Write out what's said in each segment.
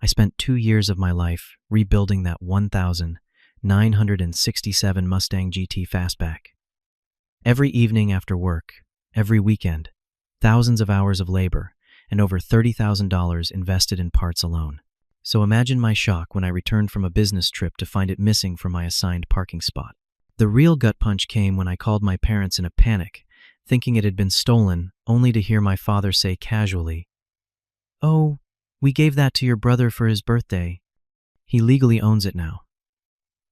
I spent 2 years of my life rebuilding that 1,967 Mustang GT Fastback. Every evening after work, every weekend, thousands of hours of labor, and over $30,000 invested in parts alone. So imagine my shock when I returned from a business trip to find it missing from my assigned parking spot. The real gut punch came when I called my parents in a panic, thinking it had been stolen, only to hear my father say casually, "Oh, we gave that to your brother for his birthday. He legally owns it now."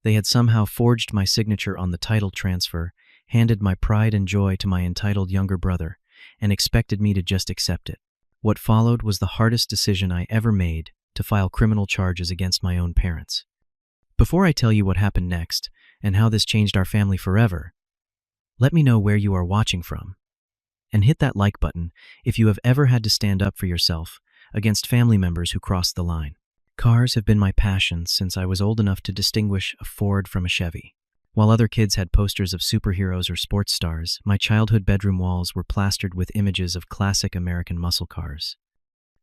They had somehow forged my signature on the title transfer, handed my pride and joy to my entitled younger brother, and expected me to just accept it. What followed was the hardest decision I ever made, to file criminal charges against my own parents. Before I tell you what happened next, and how this changed our family forever, let me know where you are watching from. And hit that like button if you have ever had to stand up for yourself against family members who crossed the line. Cars have been my passion since I was old enough to distinguish a Ford from a Chevy. While other kids had posters of superheroes or sports stars, my childhood bedroom walls were plastered with images of classic American muscle cars.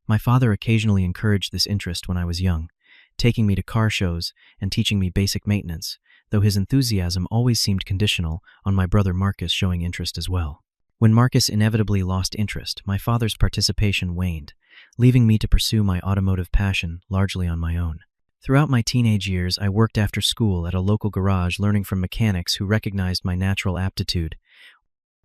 My father occasionally encouraged this interest when I was young, taking me to car shows and teaching me basic maintenance, though his enthusiasm always seemed conditional on my brother Marcus showing interest as well. When Marcus inevitably lost interest, my father's participation waned, leaving me to pursue my automotive passion largely on my own. Throughout my teenage years, I worked after school at a local garage learning from mechanics who recognized my natural aptitude.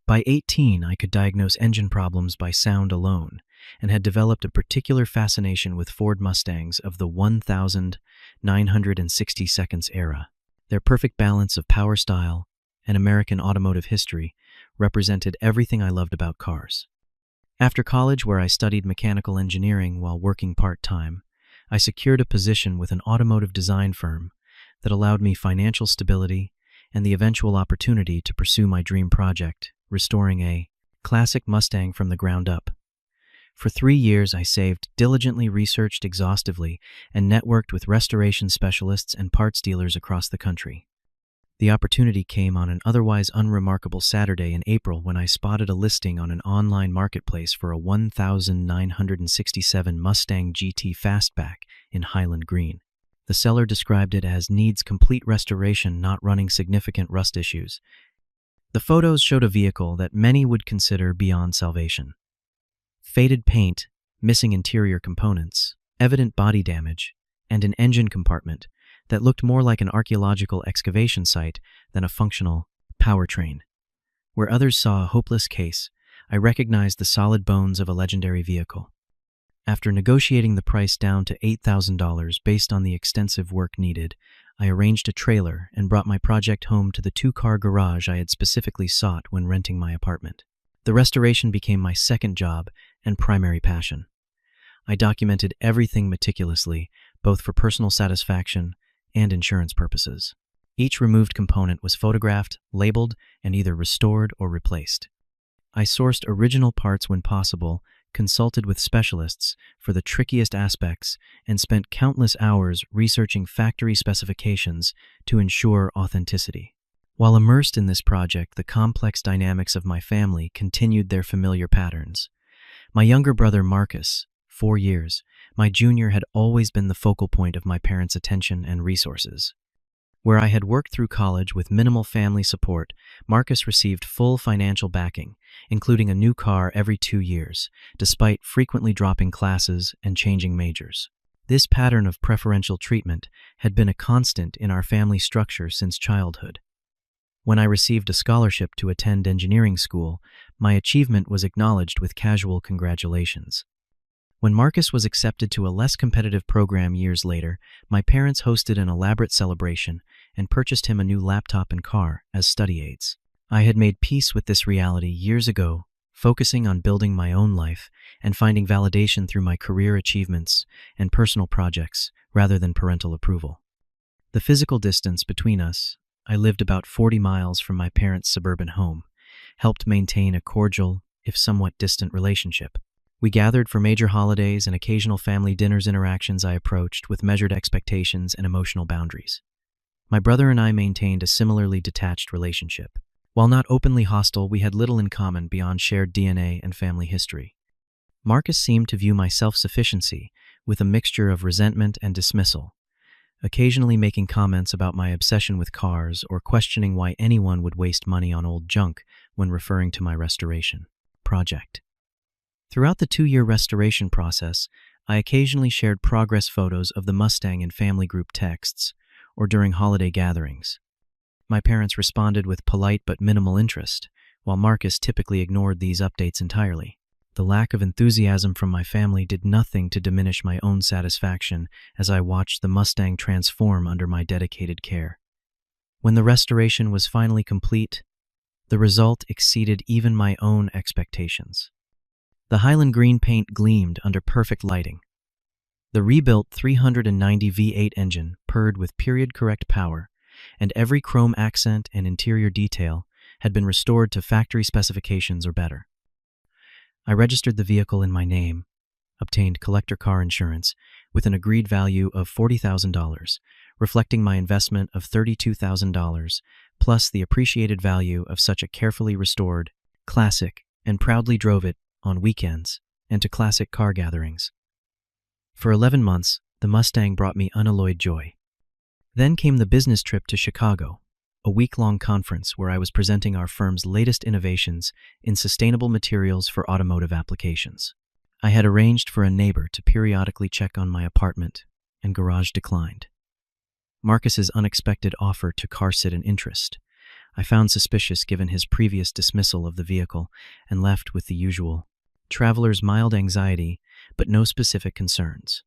By 18, I could diagnose engine problems by sound alone, and had developed a particular fascination with Ford Mustangs of the 1960s era. Their perfect balance of power, style, and American automotive history represented everything I loved about cars. After college, where I studied mechanical engineering while working part-time, I secured a position with an automotive design firm that allowed me financial stability and the eventual opportunity to pursue my dream project, restoring a classic Mustang from the ground up. For 3 years, I saved, diligently researched exhaustively, and networked with restoration specialists and parts dealers across the country. The opportunity came on an otherwise unremarkable Saturday in April when I spotted a listing on an online marketplace for a 1967 Mustang GT Fastback in Highland Green. The seller described it as needs complete restoration, not running significant rust issues. The photos showed a vehicle that many would consider beyond salvation. Faded paint, missing interior components, evident body damage, and an engine compartment that looked more like an archaeological excavation site than a functional powertrain. Where others saw a hopeless case, I recognized the solid bones of a legendary vehicle. After negotiating the price down to $8,000 based on the extensive work needed, I arranged a trailer and brought my project home to the 2-car garage I had specifically sought when renting my apartment. The restoration became my second job and primary passion. I documented everything meticulously, both for personal satisfaction and insurance purposes. Each removed component was photographed, labeled, and either restored or replaced. I sourced original parts when possible, consulted with specialists for the trickiest aspects, and spent countless hours researching factory specifications to ensure authenticity. While immersed in this project, the complex dynamics of my family continued their familiar patterns. My younger brother Marcus, 4 years, my junior, had always been the focal point of my parents' attention and resources. Where I had worked through college with minimal family support, Marcus received full financial backing, including a new car every 2 years, despite frequently dropping classes and changing majors. This pattern of preferential treatment had been a constant in our family structure since childhood. When I received a scholarship to attend engineering school, my achievement was acknowledged with casual congratulations. When Marcus was accepted to a less competitive program years later, my parents hosted an elaborate celebration and purchased him a new laptop and car as study aids. I had made peace with this reality years ago, focusing on building my own life and finding validation through my career achievements and personal projects rather than parental approval. The physical distance between us, I lived about 40 miles from my parents' suburban home, helped maintain a cordial, if somewhat distant relationship. We gathered for major holidays and occasional family dinners. Interactions I approached with measured expectations and emotional boundaries. My brother and I maintained a similarly detached relationship. While not openly hostile, we had little in common beyond shared DNA and family history. Marcus seemed to view my self-sufficiency, with a mixture of resentment and dismissal, occasionally making comments about my obsession with cars or questioning why anyone would waste money on old junk when referring to my restoration project. Throughout the 2-year restoration process, I occasionally shared progress photos of the Mustang in family group texts or during holiday gatherings. My parents responded with polite but minimal interest, while Marcus typically ignored these updates entirely. The lack of enthusiasm from my family did nothing to diminish my own satisfaction as I watched the Mustang transform under my dedicated care. When the restoration was finally complete, the result exceeded even my own expectations. The Highland green paint gleamed under perfect lighting. The rebuilt 390 V8 engine purred with period-correct power, and every chrome accent and interior detail had been restored to factory specifications or better. I registered the vehicle in my name, obtained collector car insurance with an agreed value of $40,000, reflecting my investment of $32,000, plus the appreciated value of such a carefully restored classic, and proudly drove it on weekends and to classic car gatherings. For 11 months, the Mustang brought me unalloyed joy. Then came the business trip to Chicago, a week-long conference where I was presenting our firm's latest innovations in sustainable materials for automotive applications. I had arranged for a neighbor to periodically check on my apartment, and garage declined. Marcus's unexpected offer to car sit an interest. I found suspicious given his previous dismissal of the vehicle and left with the usual traveler's mild anxiety, but no specific concerns.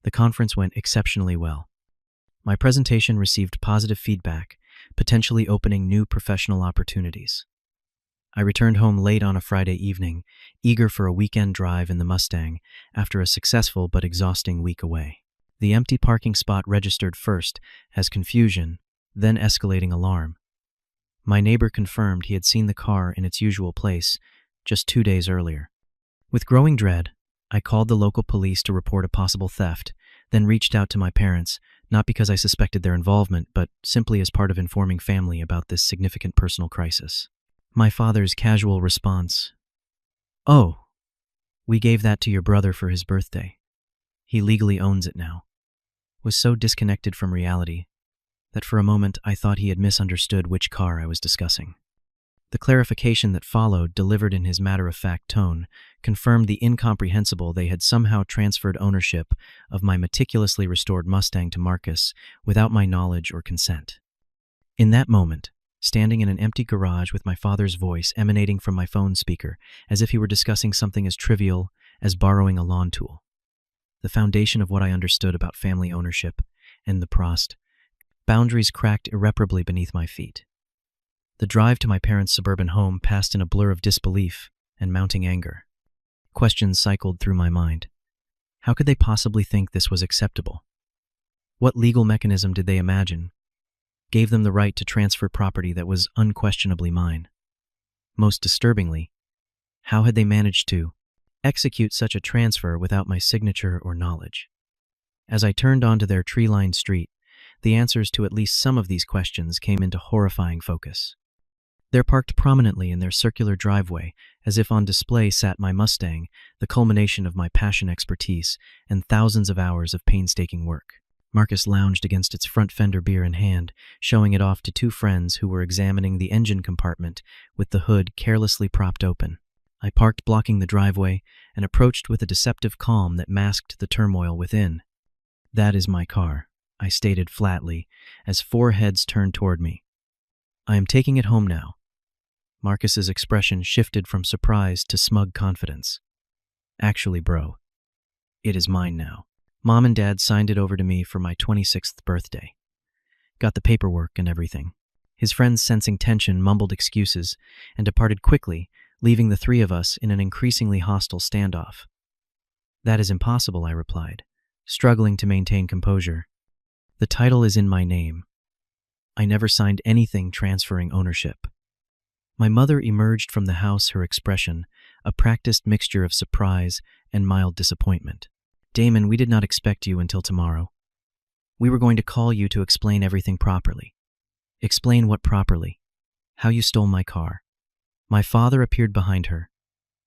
The conference went exceptionally well. My presentation received positive feedback, potentially opening new professional opportunities. I returned home late on a Friday evening, eager for a weekend drive in the Mustang after a successful but exhausting week away. The empty parking spot registered first as confusion, then escalating alarm. My neighbor confirmed he had seen the car in its usual place just 2 days earlier. With growing dread, I called the local police to report a possible theft, then reached out to my parents, not because I suspected their involvement, but simply as part of informing family about this significant personal crisis. My father's casual response, "Oh, we gave that to your brother for his birthday. He legally owns it now," was so disconnected from reality that for a moment I thought he had misunderstood which car I was discussing. The clarification that followed, delivered in his matter-of-fact tone, confirmed the incomprehensible. They had somehow transferred ownership of my meticulously restored Mustang to Marcus without my knowledge or consent. In that moment, standing in an empty garage with my father's voice emanating from my phone speaker, as if he were discussing something as trivial as borrowing a lawn tool, the foundation of what I understood about family ownership and the Prost boundaries cracked irreparably beneath my feet. The drive to my parents' suburban home passed in a blur of disbelief and mounting anger. Questions cycled through my mind. How could they possibly think this was acceptable? What legal mechanism did they imagine gave them the right to transfer property that was unquestionably mine? Most disturbingly, how had they managed to execute such a transfer without my signature or knowledge? As I turned onto their tree-lined street, the answers to at least some of these questions came into horrifying focus. There, parked prominently in their circular driveway, as if on display, sat my Mustang, the culmination of my passion, expertise, and thousands of hours of painstaking work. Marcus lounged against its front fender, beer in hand, showing it off to 2 friends who were examining the engine compartment with the hood carelessly propped open. I parked blocking the driveway and approached with a deceptive calm that masked the turmoil within. "That is my car," I stated flatly, as 4 heads turned toward me. "I am taking it home now." Marcus's expression shifted from surprise to smug confidence. "Actually, bro, it is mine now. Mom and Dad signed it over to me for my 26th birthday. Got the paperwork and everything." His friends, sensing tension, mumbled excuses and departed quickly, leaving the 3 of us in an increasingly hostile standoff. "That is impossible," I replied, struggling to maintain composure. "The title is in my name. I never signed anything transferring ownership." My mother emerged from the house, her expression a practiced mixture of surprise and mild disappointment. "Damon, we did not expect you until tomorrow. We were going to call you to explain everything properly." "Explain what properly?" "How you stole my car." My father appeared behind her,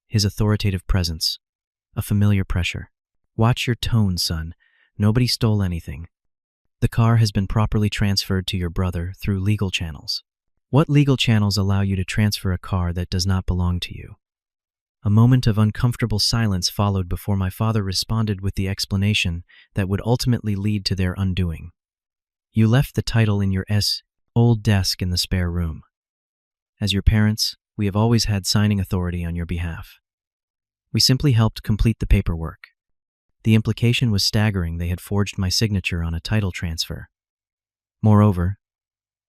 his authoritative presence a familiar pressure. Watch your tone, son. Nobody stole anything. The car has been properly transferred to your brother through legal channels. What legal channels allow you to transfer a car that does not belong to you? A moment of uncomfortable silence followed before my father responded with the explanation that would ultimately lead to their undoing. You left the title in your old desk in the spare room. As your parents, we have always had signing authority on your behalf. We simply helped complete the paperwork. The implication was staggering. They had forged my signature on a title transfer. Moreover,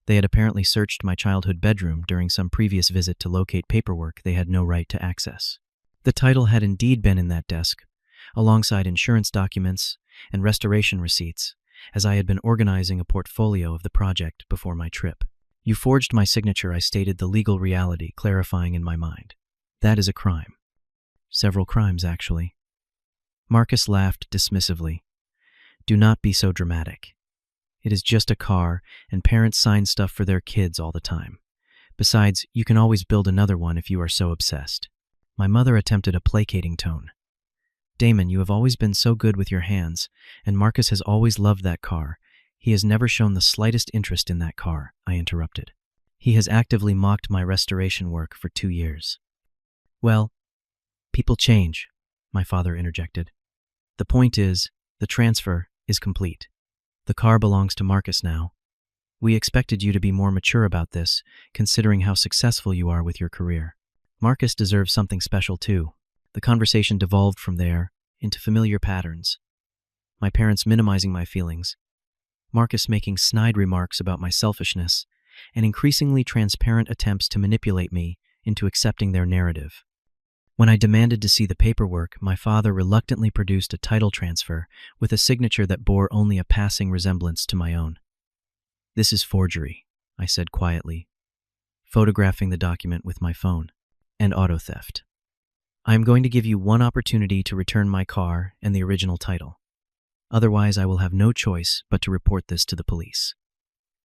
they had apparently searched my childhood bedroom during some previous visit to locate paperwork they had no right to access. The title had indeed been in that desk, alongside insurance documents and restoration receipts, as I had been organizing a portfolio of the project before my trip. You forged my signature, I stated, the legal reality clarifying in my mind. That is a crime. Several crimes, actually. Marcus laughed dismissively. Do not be so dramatic. It is just a car, and parents sign stuff for their kids all the time. Besides, you can always build another one if you are so obsessed. My mother attempted a placating tone. Damon, you have always been so good with your hands, and Marcus has always loved that car. He has never shown the slightest interest in that car, I interrupted. He has actively mocked my restoration work for 2 years. Well, people change, my father interjected. The point is, the transfer is complete. The car belongs to Marcus now. We expected you to be more mature about this, considering how successful you are with your career. Marcus deserves something special too. The conversation devolved from there into familiar patterns. My parents minimizing my feelings, Marcus making snide remarks about my selfishness, and increasingly transparent attempts to manipulate me into accepting their narrative. When I demanded to see the paperwork, my father reluctantly produced a title transfer with a signature that bore only a passing resemblance to my own. This is forgery, I said quietly, photographing the document with my phone, and auto theft. I am going to give you one opportunity to return my car and the original title. Otherwise, I will have no choice but to report this to the police.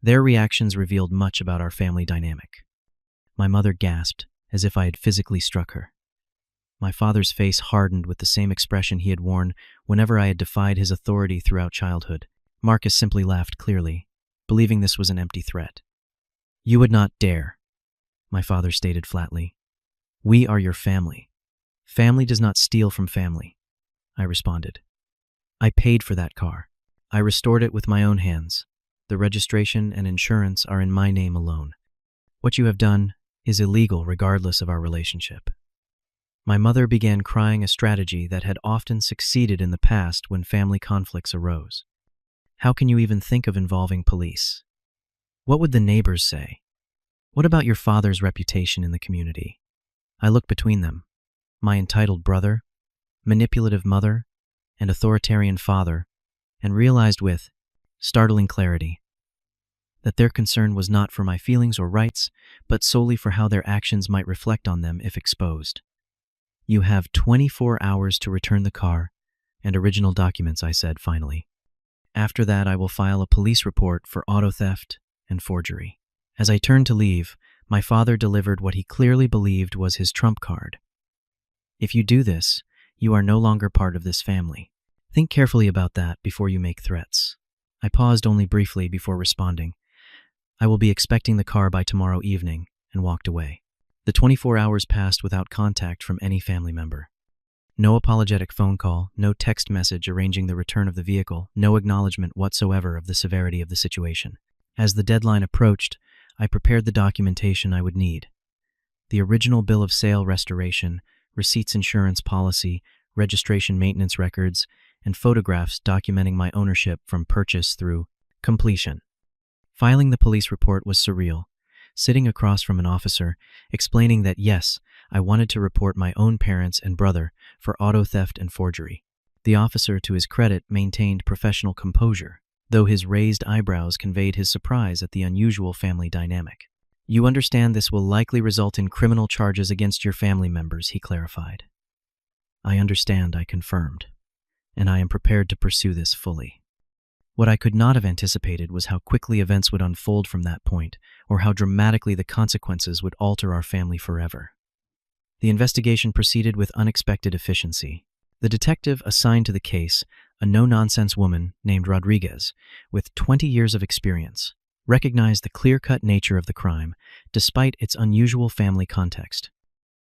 Their reactions revealed much about our family dynamic. My mother gasped, as if I had physically struck her. My father's face hardened with the same expression he had worn whenever I had defied his authority throughout childhood. Marcus simply laughed clearly, believing this was an empty threat. You would not dare, my father stated flatly. We are your family. Family does not steal from family, I responded. I paid for that car. I restored it with my own hands. The registration and insurance are in my name alone. What you have done is illegal regardless of our relationship. My mother began crying, a strategy that had often succeeded in the past when family conflicts arose. How can you even think of involving police? What would the neighbors say? What about your father's reputation in the community? I looked between them. My entitled brother, manipulative mother, and authoritarian father, and realized with startling clarity that their concern was not for my feelings or rights, but solely for how their actions might reflect on them if exposed. You have 24 hours to return the car and original documents, I said finally. After that, I will file a police report for auto theft and forgery. As I turned to leave, my father delivered what he clearly believed was his trump card. If you do this, you are no longer part of this family. Think carefully about that before you make threats. I paused only briefly before responding. I will be expecting the car by tomorrow evening, and walked away. The 24 hours passed without contact from any family member. No apologetic phone call, no text message arranging the return of the vehicle, no acknowledgement whatsoever of the severity of the situation. As the deadline approached, I prepared the documentation I would need. The original bill of sale restoration, receipts, insurance policy, registration maintenance records, and photographs documenting my ownership from purchase through completion. Filing the police report was surreal. Sitting across from an officer, explaining that yes, I wanted to report my own parents and brother for auto theft and forgery. The officer, to his credit, maintained professional composure, though his raised eyebrows conveyed his surprise at the unusual family dynamic. You understand this will likely result in criminal charges against your family members, he clarified. I understand, I confirmed, and I am prepared to pursue this fully. What I could not have anticipated was how quickly events would unfold from that point, or how dramatically the consequences would alter our family forever. The investigation proceeded with unexpected efficiency. The detective assigned to the case, a no-nonsense woman named Rodriguez, with 20 years of experience, recognized the clear-cut nature of the crime, despite its unusual family context.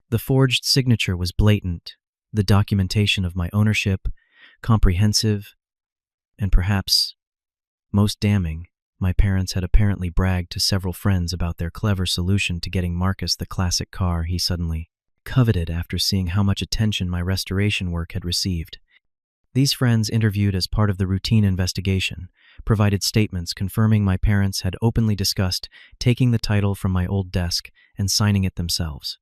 The forged signature was blatant, the documentation of my ownership, comprehensive, and perhaps most damning, my parents had apparently bragged to several friends about their clever solution to getting Marcus the classic car he suddenly coveted after seeing how much attention my restoration work had received. These friends, interviewed as part of the routine investigation, provided statements confirming my parents had openly discussed taking the title from my old desk and signing it themselves,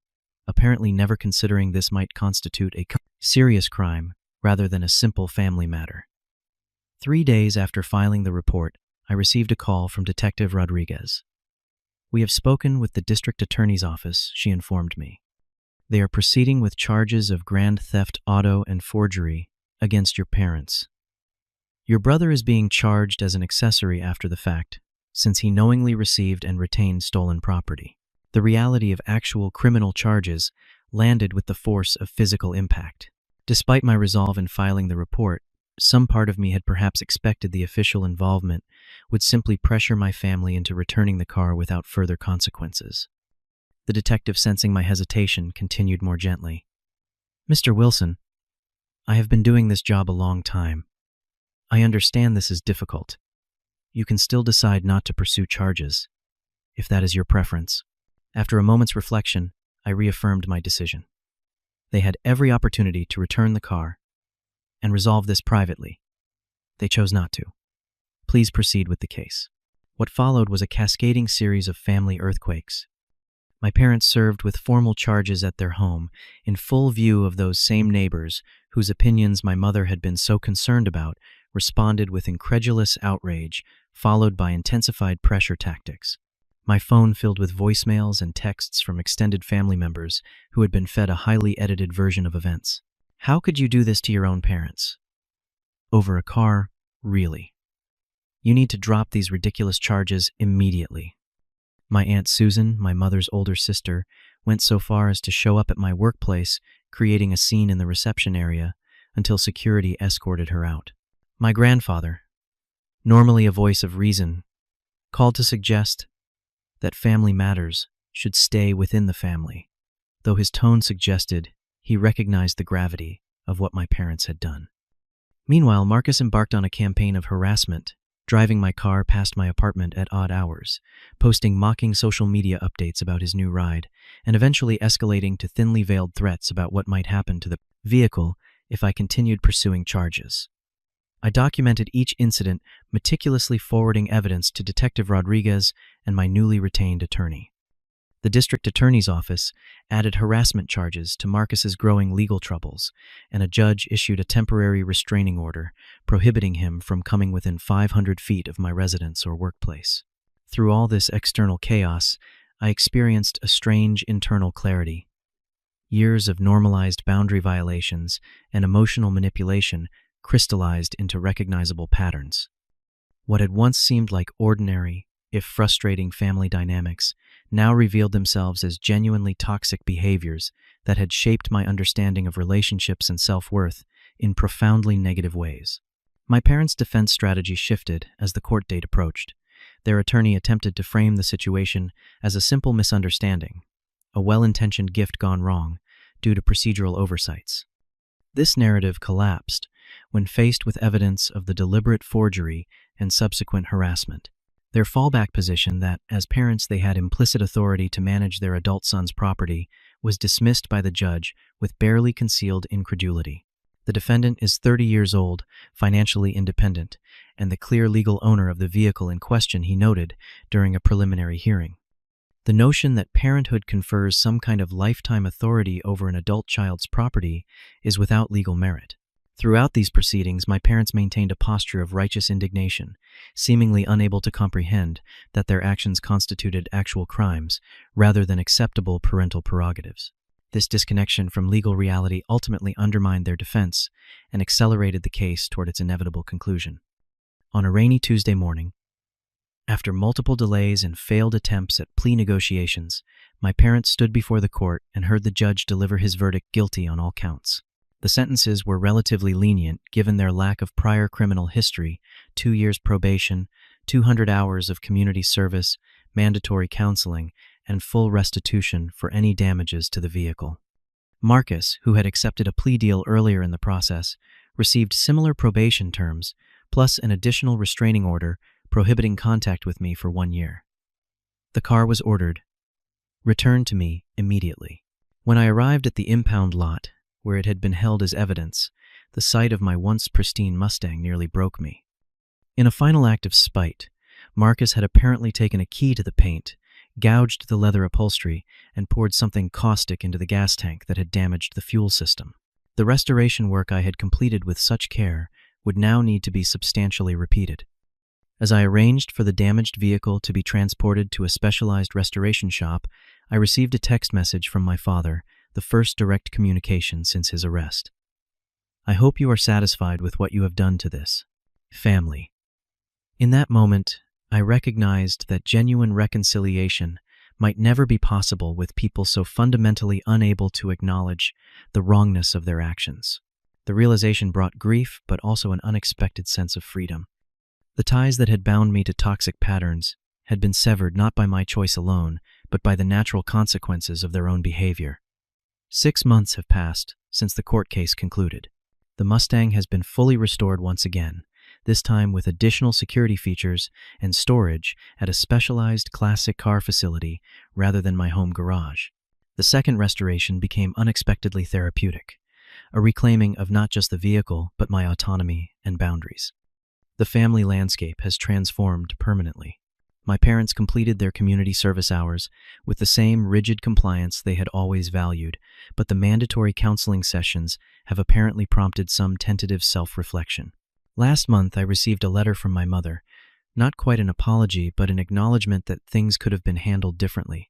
apparently never considering this might constitute a serious crime rather than a simple family matter. 3 days after filing the report, I received a call from Detective Rodriguez. "We have spoken with the district attorney's office," she informed me. "They are proceeding with charges of grand theft auto and forgery against your parents. Your brother is being charged as an accessory after the fact, since he knowingly received and retained stolen property. The reality of actual criminal charges landed with the force of physical impact. Despite my resolve in filing the report, some part of me had perhaps expected the official involvement would simply pressure my family into returning the car without further consequences." The detective, sensing my hesitation, continued more gently. "Mr. Wilson, I have been doing this job a long time. I understand this is difficult. You can still decide not to pursue charges, if that is your preference." After a moment's reflection, I reaffirmed my decision. They had every opportunity to return the car and resolve this privately. They chose not to. Please proceed with the case. What followed was a cascading series of family earthquakes. My parents served with formal charges at their home, in full view of those same neighbors whose opinions my mother had been so concerned about, responded with incredulous outrage, followed by intensified pressure tactics. My phone filled with voicemails and texts from extended family members who had been fed a highly edited version of events. "How could you do this to your own parents? Over a car? Really? You need to drop these ridiculous charges immediately." My Aunt Susan, my mother's older sister, went so far as to show up at my workplace, creating a scene in the reception area until security escorted her out. My grandfather, normally a voice of reason, called to suggest that family matters should stay within the family, though his tone suggested he recognized the gravity of what my parents had done. Meanwhile, Marcus embarked on a campaign of harassment, driving my car past my apartment at odd hours, posting mocking social media updates about his new ride, and eventually escalating to thinly veiled threats about what might happen to the vehicle if I continued pursuing charges. I documented each incident, meticulously forwarding evidence to Detective Rodriguez and my newly retained attorney. The district attorney's office added harassment charges to Marcus's growing legal troubles, and a judge issued a temporary restraining order prohibiting him from coming within 500 feet of my residence or workplace. Through all this external chaos, I experienced a strange internal clarity. Years of normalized boundary violations and emotional manipulation crystallized into recognizable patterns. What had once seemed like ordinary, if frustrating family dynamics, now revealed themselves as genuinely toxic behaviors that had shaped my understanding of relationships and self-worth in profoundly negative ways. My parents' defense strategy shifted as the court date approached. Their attorney attempted to frame the situation as a simple misunderstanding, a well-intentioned gift gone wrong due to procedural oversights. This narrative collapsed when faced with evidence of the deliberate forgery and subsequent harassment. Their fallback position that, as parents, they had implicit authority to manage their adult son's property was dismissed by the judge with barely concealed incredulity. The defendant is 30 years old, financially independent, and the clear legal owner of the vehicle in question, he noted during a preliminary hearing. The notion that parenthood confers some kind of lifetime authority over an adult child's property is without legal merit. Throughout these proceedings, my parents maintained a posture of righteous indignation, seemingly unable to comprehend that their actions constituted actual crimes rather than acceptable parental prerogatives. This disconnection from legal reality ultimately undermined their defense and accelerated the case toward its inevitable conclusion. On a rainy Tuesday morning, after multiple delays and failed attempts at plea negotiations, my parents stood before the court and heard the judge deliver his verdict guilty on all counts. The sentences were relatively lenient given their lack of prior criminal history: 2 years probation, 200 hours of community service, mandatory counseling, and full restitution for any damages to the vehicle. Marcus, who had accepted a plea deal earlier in the process, received similar probation terms, plus an additional restraining order prohibiting contact with me for 1 year. The car was ordered, returned to me immediately. When I arrived at the impound lot, where it had been held as evidence, the sight of my once pristine Mustang nearly broke me. In a final act of spite, Marcus had apparently taken a key to the paint, gouged the leather upholstery, and poured something caustic into the gas tank that had damaged the fuel system. The restoration work I had completed with such care would now need to be substantially repeated. As I arranged for the damaged vehicle to be transported to a specialized restoration shop, I received a text message from my father, the first direct communication since his arrest. "I hope you are satisfied with what you have done to this family." In that moment, I recognized that genuine reconciliation might never be possible with people so fundamentally unable to acknowledge the wrongness of their actions. The realization brought grief, but also an unexpected sense of freedom. The ties that had bound me to toxic patterns had been severed not by my choice alone, but by the natural consequences of their own behavior. 6 months have passed since the court case concluded. The Mustang has been fully restored once again, this time with additional security features and storage at a specialized classic car facility rather than my home garage. The second restoration became unexpectedly therapeutic, a reclaiming of not just the vehicle, but my autonomy and boundaries. The family landscape has transformed permanently. My parents completed their community service hours with the same rigid compliance they had always valued, but the mandatory counseling sessions have apparently prompted some tentative self-reflection. Last month, I received a letter from my mother, not quite an apology, but an acknowledgement that things could have been handled differently.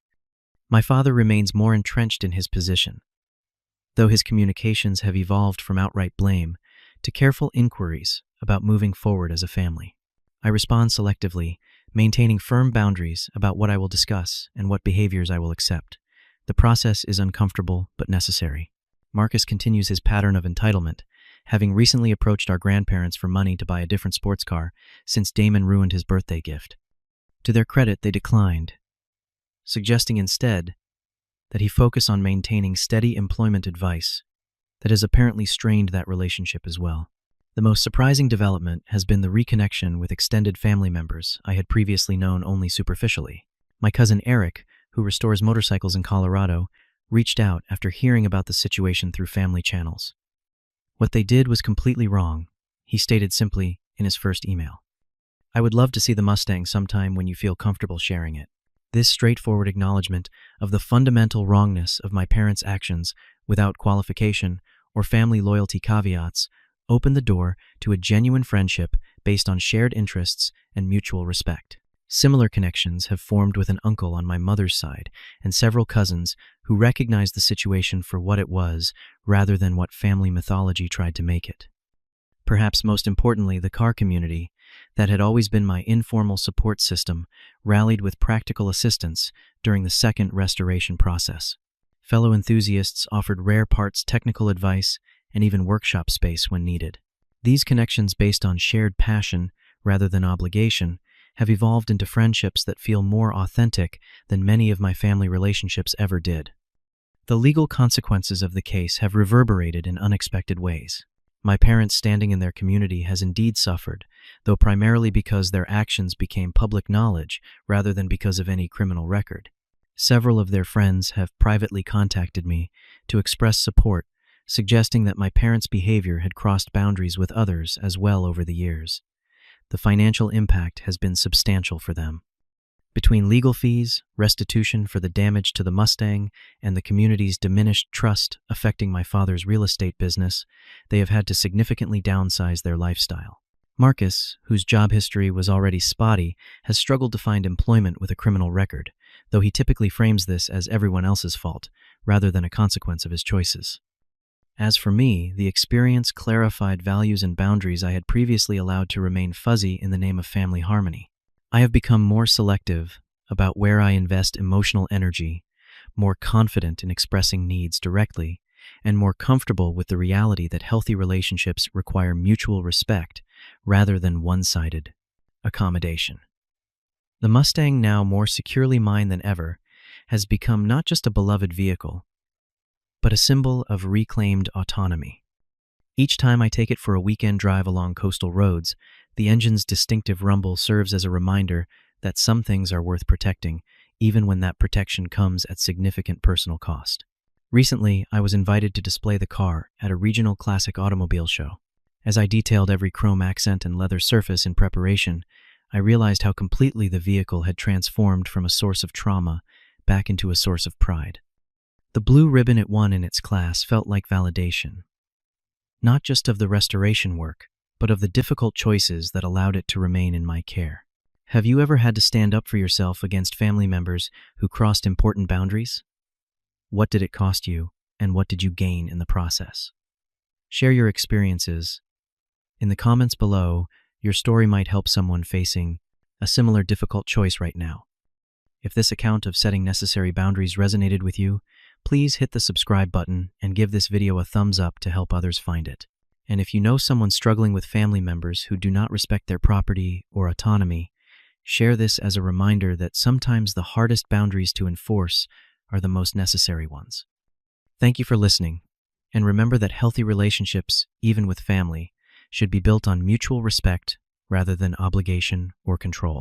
My father remains more entrenched in his position, though his communications have evolved from outright blame to careful inquiries about moving forward as a family. I respond selectively, maintaining firm boundaries about what I will discuss and what behaviors I will accept. The process is uncomfortable but necessary. Marcus continues his pattern of entitlement, having recently approached our grandparents for money to buy a different sports car since Damon ruined his birthday gift. To their credit, they declined, suggesting instead that he focus on maintaining steady employment advice that has apparently strained that relationship as well. The most surprising development has been the reconnection with extended family members I had previously known only superficially. My cousin Eric, who restores motorcycles in Colorado, reached out after hearing about the situation through family channels. What they did was completely wrong, he stated simply in his first email. "I would love to see the Mustang sometime when you feel comfortable sharing it." This straightforward acknowledgement of the fundamental wrongness of my parents' actions without qualification or family loyalty caveats opened the door to a genuine friendship based on shared interests and mutual respect. Similar connections have formed with an uncle on my mother's side and several cousins who recognized the situation for what it was rather than what family mythology tried to make it. Perhaps most importantly, the car community, that had always been my informal support system, rallied with practical assistance during the second restoration process. Fellow enthusiasts offered rare parts technical advice and even workshop space when needed. These connections based on shared passion rather than obligation have evolved into friendships that feel more authentic than many of my family relationships ever did. The legal consequences of the case have reverberated in unexpected ways. My parents' standing in their community has indeed suffered, though primarily because their actions became public knowledge rather than because of any criminal record. Several of their friends have privately contacted me to express support, suggesting that my parents' behavior had crossed boundaries with others as well over the years. The financial impact has been substantial for them. Between legal fees, restitution for the damage to the Mustang, and the community's diminished trust affecting my father's real estate business, they have had to significantly downsize their lifestyle. Marcus, whose job history was already spotty, has struggled to find employment with a criminal record, though he typically frames this as everyone else's fault, rather than a consequence of his choices. As for me, the experience clarified values and boundaries I had previously allowed to remain fuzzy in the name of family harmony. I have become more selective about where I invest emotional energy, more confident in expressing needs directly, and more comfortable with the reality that healthy relationships require mutual respect rather than one-sided accommodation. The Mustang, now more securely mine than ever, has become not just a beloved vehicle, but a symbol of reclaimed autonomy. Each time I take it for a weekend drive along coastal roads, the engine's distinctive rumble serves as a reminder that some things are worth protecting, even when that protection comes at significant personal cost. Recently, I was invited to display the car at a regional classic automobile show. As I detailed every chrome accent and leather surface in preparation, I realized how completely the vehicle had transformed from a source of trauma back into a source of pride. The blue ribbon it won in its class felt like validation, not just of the restoration work, but of the difficult choices that allowed it to remain in my care. Have you ever had to stand up for yourself against family members who crossed important boundaries? What did it cost you, and what did you gain in the process? Share your experiences. In the comments below, your story might help someone facing a similar difficult choice right now. If this account of setting necessary boundaries resonated with you, please hit the subscribe button and give this video a thumbs up to help others find it. And if you know someone struggling with family members who do not respect their property or autonomy, share this as a reminder that sometimes the hardest boundaries to enforce are the most necessary ones. Thank you for listening, and remember that healthy relationships, even with family, should be built on mutual respect rather than obligation or control.